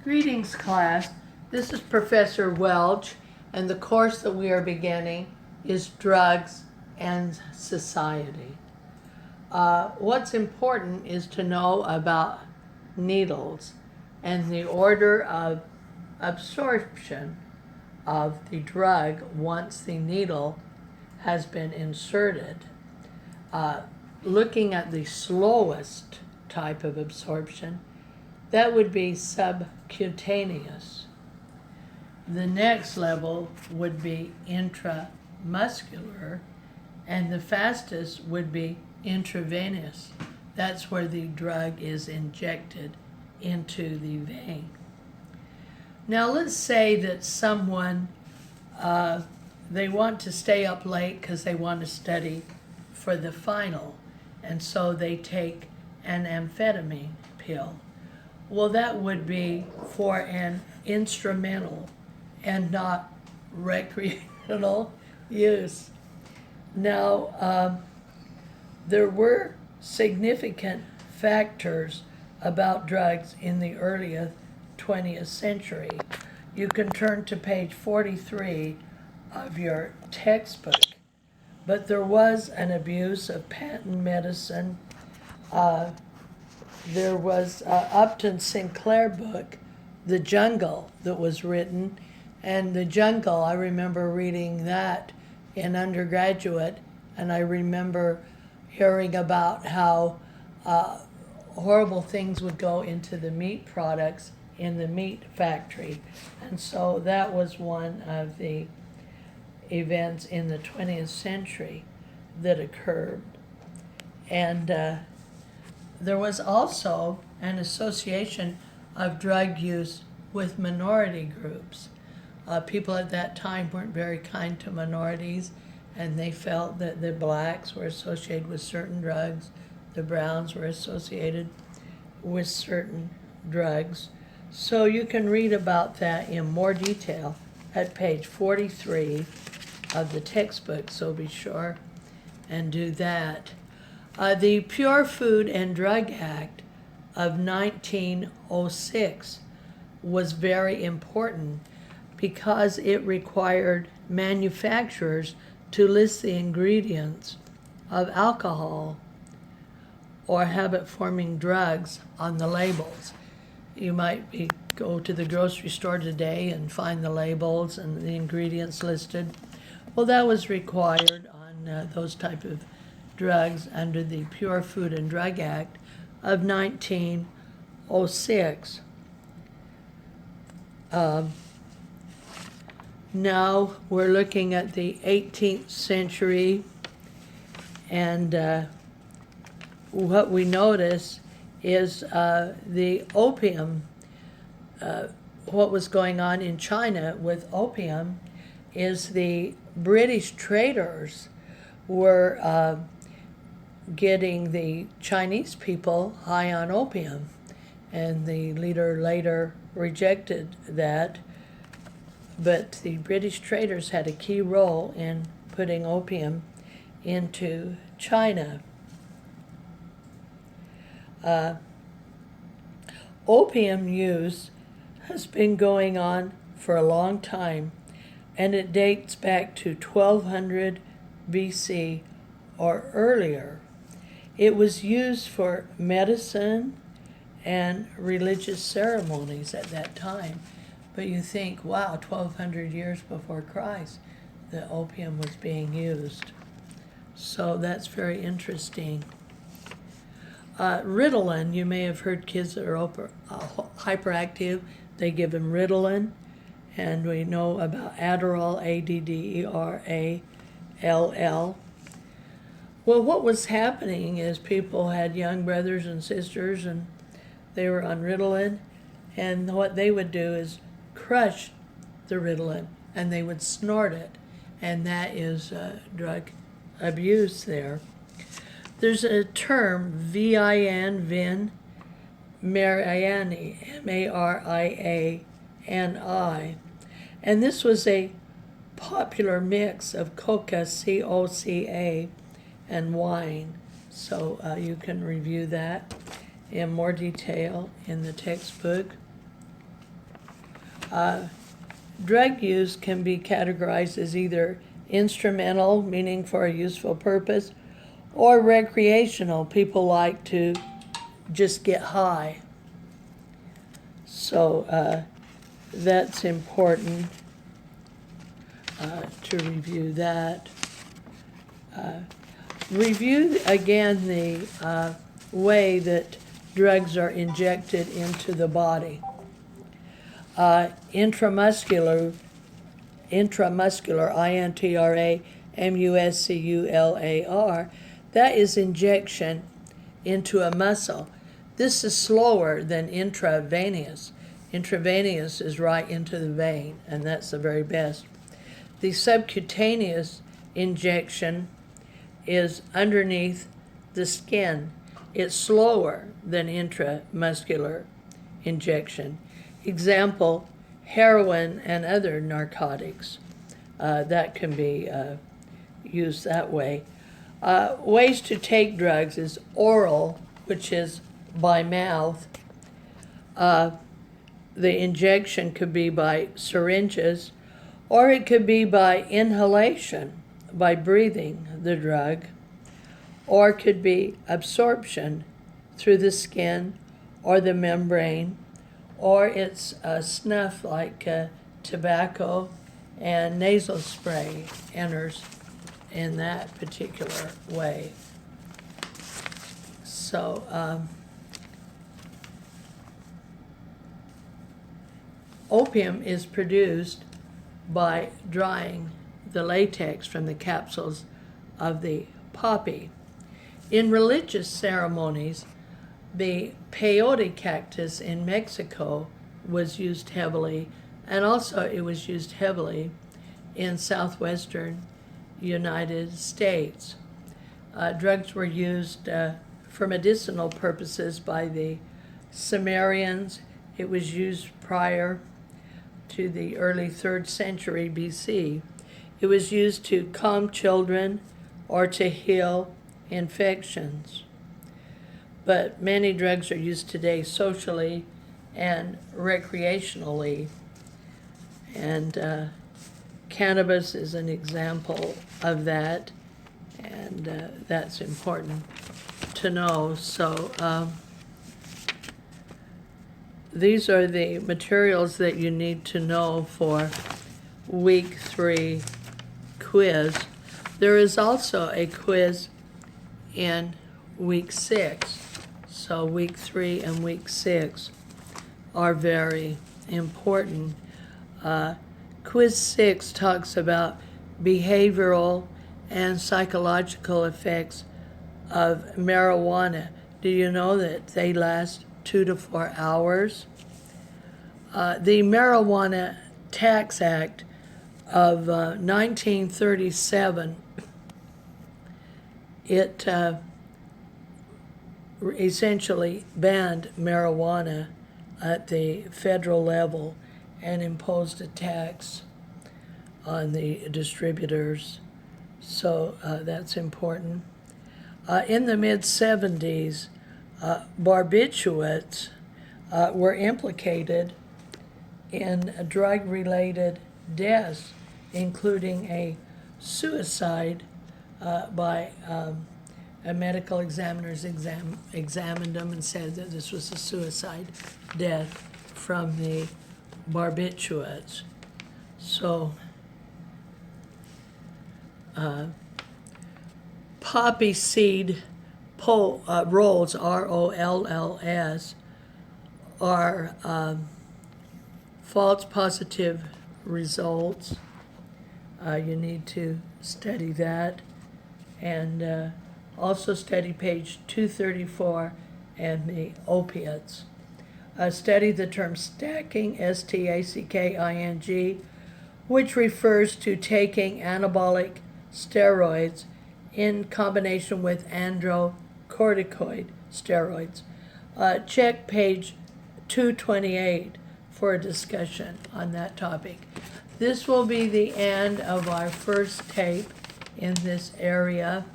Greetings, class. This is Professor Welch, and the course that we are beginning is Drugs and Society. What's important is to know about needles and the order of absorption of the drug once the needle has been inserted. Looking at the slowest type of absorption, that would be subcutaneous. The next level would be intramuscular, and the fastest would be intravenous. That's where the drug is injected into the vein. Now let's say that someone, they want to stay up late because they want to study for the final, and so they take an amphetamine pill. Well, that would be for an instrumental and not recreational use. Now, there were significant factors about drugs in the early 20th century. You can turn to page 43 of your textbook. But there was an abuse of patent medicine. There was Upton Sinclair book, The Jungle, that was written. And The Jungle, I remember reading that in undergraduate, and I remember hearing about how horrible things would go into the meat products in the meat factory. And so that was one of the events in the 20th century that occurred. And there was also an association of drug use with minority groups. People at that time weren't very kind to minorities, and they felt that the blacks were associated with certain drugs, the browns were associated with certain drugs. So you can read about that in more detail at page 43 of the textbook, so be sure and do that. The Pure Food and Drug Act of 1906 was very important because it required manufacturers to list the ingredients of alcohol or habit-forming drugs on the labels. You might go to the grocery store today and find the labels and the ingredients listed. Well, that was required on those type of drugs under the Pure Food and Drug Act of 1906. Now we're looking at the 18th century, and what we notice is the opium, what was going on in China with opium is the British traders were getting the Chinese people high on opium, and the leader later rejected that. But the British traders had a key role in putting opium into China. Opium use has been going on for a long time, and it dates back to 1200 BC or earlier. It was used for medicine and religious ceremonies at that time. But you think, wow, 1200 years before Christ, the opium was being used. So that's very interesting. Ritalin, you may have heard kids that are hyperactive, they give them Ritalin. And we know about Adderall, Adderall. Well, what was happening is people had young brothers and sisters, and they were on Ritalin. And what they would do is crush the Ritalin, and they would snort it. And that is drug abuse there. There's a term, VIN, Mariani, Mariani. And this was a popular mix of coca, COCA, and wine. So you can review that in more detail in the textbook. Drug use can be categorized as either instrumental, meaning for a useful purpose, or recreational. People like to just get high. So that's important to review that. Review again the way that drugs are injected into the body. Intramuscular, intramuscular, that is injection into a muscle. This is slower than intravenous. Intravenous is right into the vein, and that's the very best. The subcutaneous injection is underneath the skin. It's slower than intramuscular injection. Example, heroin and other narcotics. That can be used that way. Ways to take drugs is oral, which is by mouth. The injection could be by syringes, or it could be by inhalation, by breathing the drug, or it could be absorption through the skin or the membrane, or it's snuff like tobacco, and nasal spray enters in that particular way. So opium is produced by drying the latex from the capsules of the poppy. In religious ceremonies, the peyote cactus in Mexico was used heavily, and also it was used heavily in southwestern United States. Drugs were used for medicinal purposes by the Sumerians. It was used prior to the early 3rd century BC. It was used to calm children or to heal infections. But many drugs are used today socially and recreationally. And cannabis is an example of that, and that's important to know. So these are the materials that you need to know for week 3 quiz. There is also a quiz in week 6. So week 3 and week 6 are very important. Quiz 6 talks about behavioral and psychological effects of marijuana. Do you know that they last 2 to 4 hours? The Marijuana Tax Act of 1937, it essentially banned marijuana at the federal level and imposed a tax on the distributors. So that's important. In the mid-70s, barbiturates were implicated in drug-related deaths, including a suicide by a medical examiner's examined them and said that this was a suicide death from the barbiturates. So poppy seed rolls, ROLLS, are false positive results. You need to study that, and also study page 234 and the opiates. Study the term stacking, STACKING, which refers to taking anabolic steroids in combination with androcorticoid steroids. Check page 228 for a discussion on that topic. This will be the end of our first tape in this area.